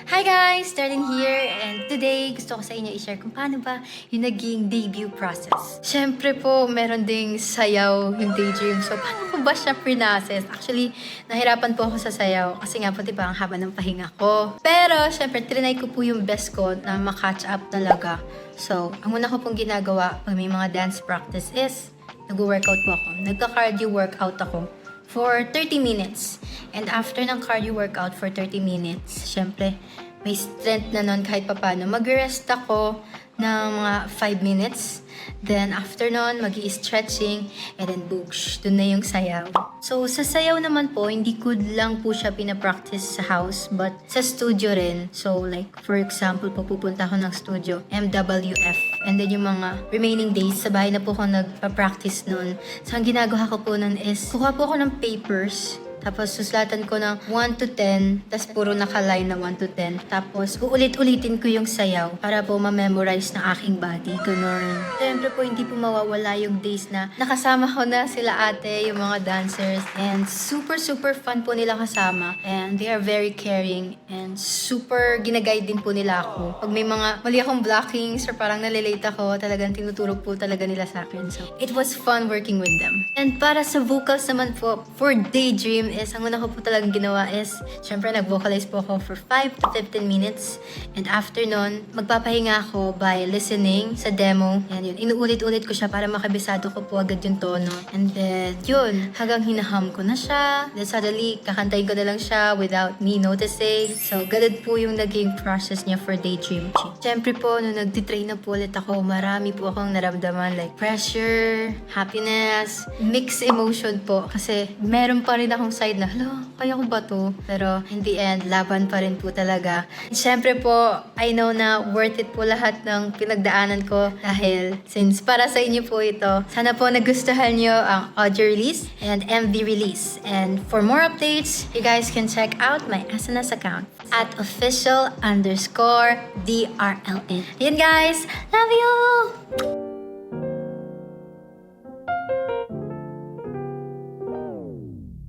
Hi guys! Starting here, and today gusto ko sa inyo i-share kung paano ba yung naging debut process. Siyempre po, meron ding sayaw yung Daydream. So, paano ko ba siya pre-process? Actually, nahirapan po ako sa sayaw kasi nga po, diba, ang haba ng pahinga ko. Pero, siyempre, trinay ko po yung best ko na ma-catch up talaga. So, ang una ko pong ginagawa pag may mga dance practice is nag-workout po ako. Nagka-cardio workout ako for 30 minutes. And after ng cardio workout for 30 minutes, syempre, may strength na nun kahit papano. Mag-rest ako ng mga 5 minutes. Then, after nun, mag-i-stretching. And then, boosh, dun na yung sayaw. So, sa sayaw naman po, hindi ko lang po siya pinapractice sa house, but sa studio rin. So, like, for example, pupunta ako ng studio, MWF. And then, yung mga remaining days, sa bahay na po ako nagpa-practice nun. So, ang ginagawa ko po nun is, kuha po ako ng papers, tapos suslatan ko ng 1 to 10, tapos puro nakaline na 1 to 10. Tapos uulit-ulitin ko yung sayaw para po ma-memorize ng aking body. Ganun. Siyempre po hindi po mawawala yung days na nakasama ko na sila ate, yung mga dancers. And super fun po nila kasama. And they are very caring. And super ginaguide din po nila ako. Pag may mga mali akong blockings or parang nalilate ako, talagang tinuturo po talaga nila sa akin. So it was fun working with them. And para sa vocals naman po, for Daydream is, ang una ko po talagang ginawa is, syempre nag-vocalize po ako for 5 to 15 minutes. And after nun, magpapahinga ako by listening sa demo. And yun, inuulit-ulit ko siya para makabisado ko po agad yung tono. And then, yun, hanggang hinaham ko na siya. Then suddenly, kakantayin ko na lang siya without me noticing. So, ganun po yung naging process niya for Daydream. Syempre po, nung nagtitrain na po ulit ako, marami po akong naramdaman like pressure, happiness, mixed emotion po. Kasi meron pa rin akong side na, hello, kaya ko ba to? Pero in the end, laban pa rin po talaga. Siyempre po, I know na worth it po lahat ng pinagdaanan ko dahil since para sa inyo po ito, sana po nagustuhan nyo ang audio release and MV release. And for more updates, you guys can check out my SNS account at official_DRLN. Yan guys, love you!